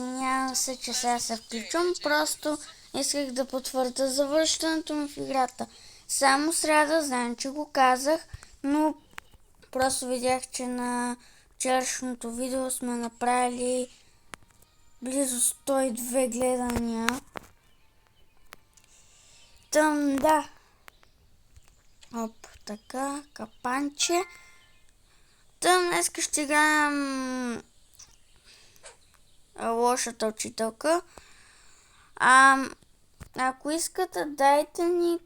Извинявам се, че сега се включвам, просто исках да потвърда завършването ми в играта. Само сряда, знам, че го казах, но просто видях, че на вчерашното видео сме направили близо 102 гледания. Да. Оп, така, капанче. Днес ще играем лошата учителка. Ако искате, дайте ни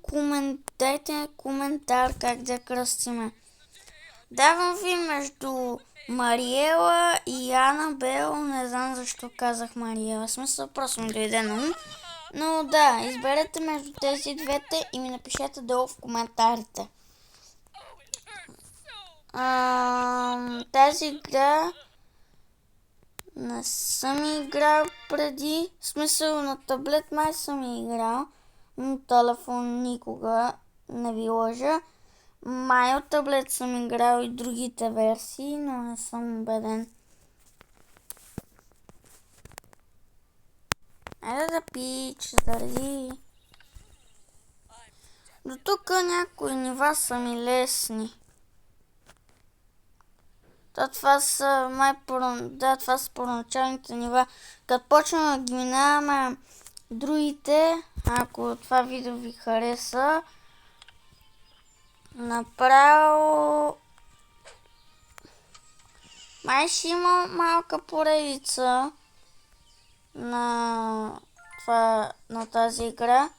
коментар как да кръстиме. Давам ви между Мариела и Анабел. Не знам защо казах Мариела. Смисъл, просто ми дойде на ум. Но да, изберете между тези двете и ми напишете долу в коментарите. Тази игра не съм играл преди. В смисъл, на таблет май съм играл, но телефон никога, не ви лъжа. Май от таблет съм играл и другите версии, но не съм убеден. Айде да пич, заради. До тук някои нива са ми лесни. Това са първоначалните нива. Като почнем да ги минаваме другите, ако това видео ви хареса, направо май ще има малка поредица на тази игра.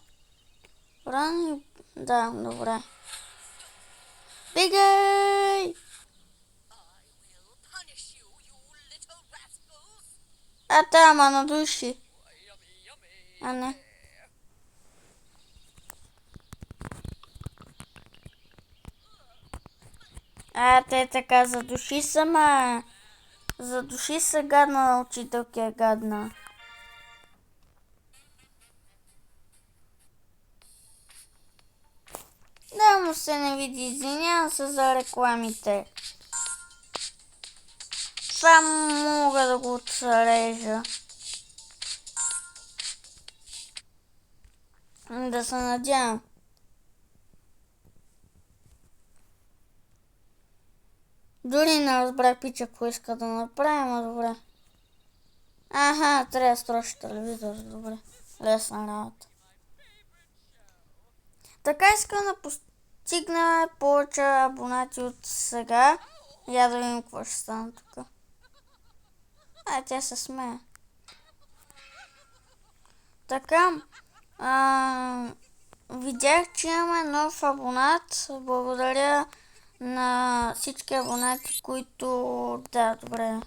Да, добре. Бегай! Ама на души. Не. Те така, за души са, за души са гадна, учителка е гадна. Да, му се не види, извинявам се за рекламите. Това мога да го отрежа. Да се надявам. Дори не разбрах пича, какво иска да направим, а добре. Трябва да строиш телевизор, добре. Лесна работа. Така искам да постигна повече абонати от сега. Я да видим какво ще стане тук. Тя се смее. Така, видях, че имаме нов абонат. Благодаря на всички абонати, които... Да, добре.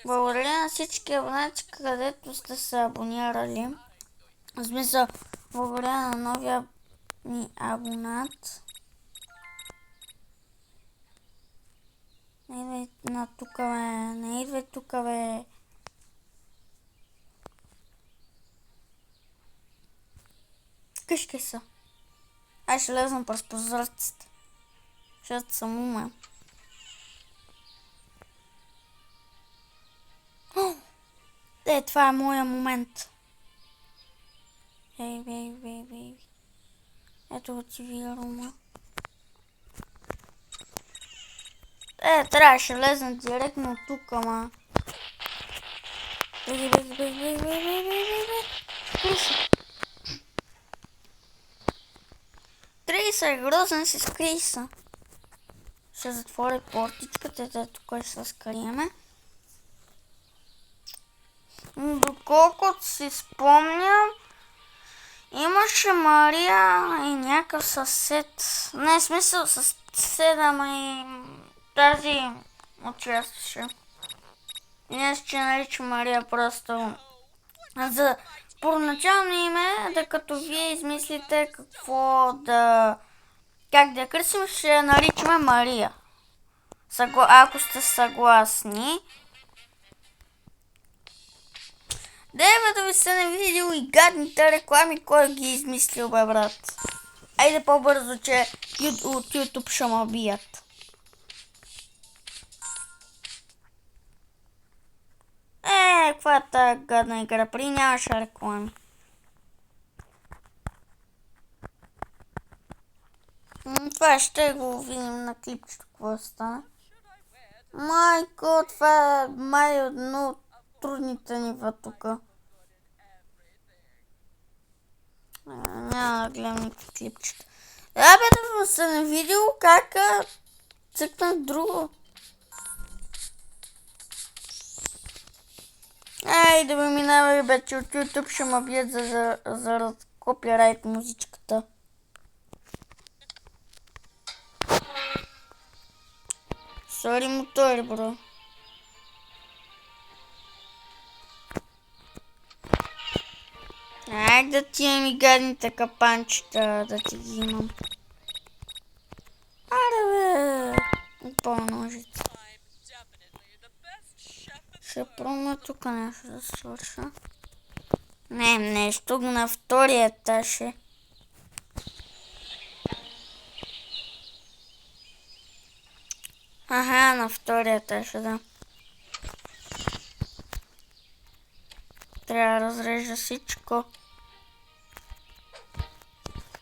Благодаря на всички абонати, където сте се абонирали. В смисъл, благодаря на новия ми абонат. Не идвай на тука, бе. Не идвай тука, бе. Къщи са. Ще лезнам през прозорците. Защото съм умен. Това е моя момент. Ей. Ето го ти вирума. Трябваше влезна директно от тук, ама. Беги. Скрий грозен си, скрий се. Ще затворя портичката, тук ще се скриеме. Доколкото си спомням, имаше Мария и някакъв съсед. Не, смисъл съседа, и тази участваше. Не ще нарича Мария, просто за първоначално име, като вие измислите как да кръстим, ще наричаме Мария. Ако сте съгласни. Да ви се не видел и гадните реклами, кой ги измислил, бе, брат. Айде по-бързо, че от YouTube ще ме бият. каква е тази гадна игра? При нямаше реклами. Това ще го видим на клипчето, какво стане. Майко, това е май едно от трудните нива тук. Няма да гледам никакви клипчета. Абе, да се не видел как цъкнах друго. Ай, да ме минава, бе, че от YouTube ще ме бият за копирайт музичката. Сори мотори, бро. Ай, да ти имам гадните капанчета, да ти ги имам. Аре, бе! По-ножица. Ще пробвам тук нещо да свърша. Не, нещо на втория етаж е. Аха, на втория етаж, да. Трябва да разрежа всичко.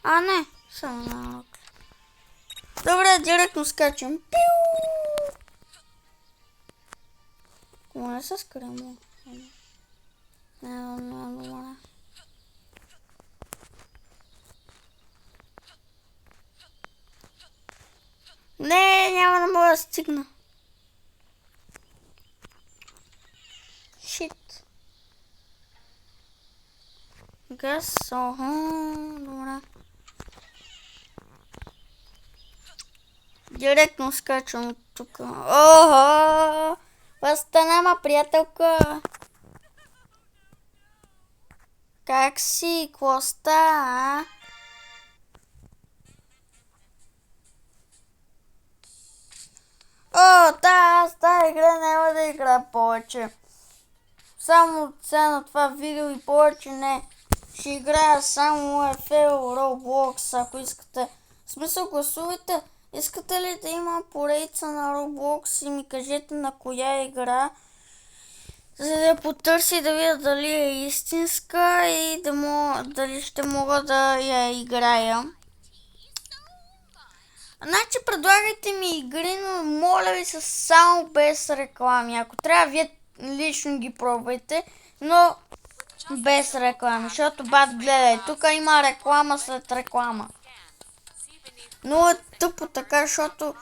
А, не, само на лък. Добре, директно скачам. Пиу! Кому не се скремо? Не. Не, няма да мога да стигна. Шит. Газ, добре. Директно скачам от тук. Охо! Възстанама, приятелка! Как си? Какво ста? О, тази игра няма да игра повече. Само сега на това видео и повече не. Ще играя само FL, Roblox, ако искате. В смисъл, гласувайте. Искате ли да има поредица на Roblox и ми кажете на коя игра, за да я потърси да видя дали е истинска и дали ще мога да я играя. Значи предлагайте ми игри, но моля ви се само без реклами. Ако трябва, вие лично ги пробвайте, но без реклами, защото бат, гледай, тук има реклама след реклама. Но е тъпо така, защото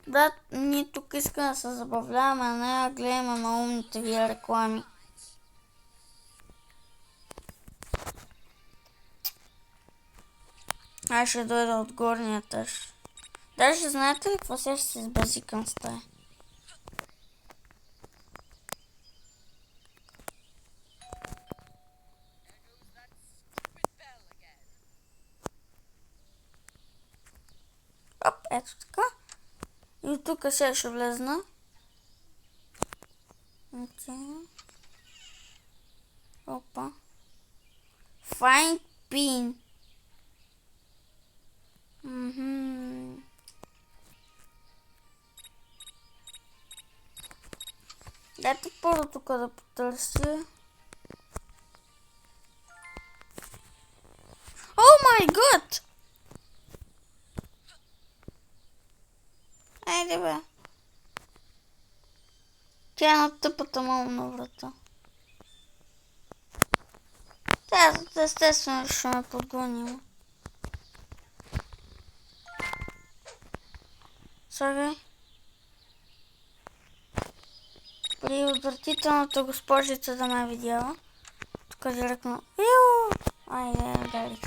брат, ние тук искаме да се забавляваме, а не да гледаме на умните ви реклами. Аз ще дойда от горния етаж. Даже знаете ли какво сега ще се сбазикам с тая? Оп, ето така. И тук сега ще влезна. Опа. Find pin. Дайте първо тук да потърся. О май гад! Айде бе. Тя е на тъпата мална врата. Тя естествено ще ме подгонила. Сега. При отвратителната госпожица да ме е видяла. Тук директно. Айде, дарих.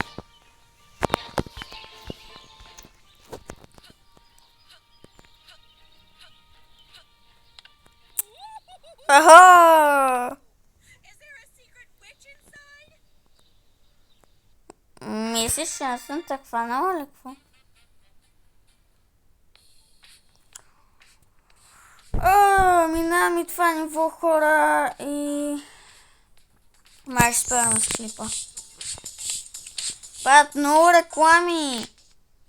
Аха! Мислиш, че не съм так фанала ли какво? Мина ми това ниво, хора, и май ще спрем с клипа. Правят много реклами.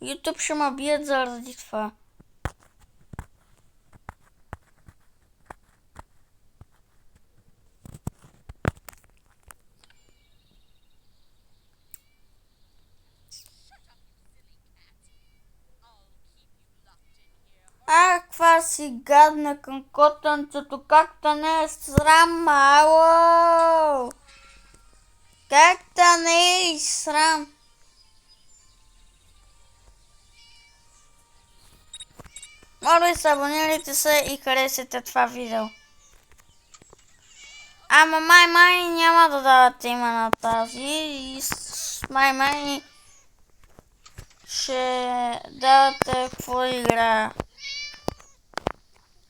YouTube ще ме бият заради това. си гадна към котънцето, как да не е срам, ало! Как да не е срам? Моля ви се, абонирайте се и харесайте това видео. Ама май няма да давате име на тази и май ще давате какво игра.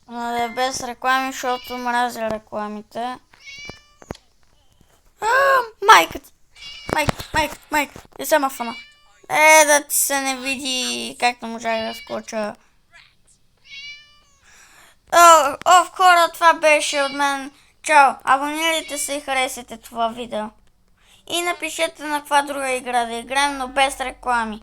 Но да е без реклами, защото мразя рекламите. Майка ти! Майка! И сама фана. Да ти се не види как не можах да скоча. Хора, това беше от мен. Чао! Абонирайте се и харесайте това видео. И напишете на каква друга игра да играем, но без реклами.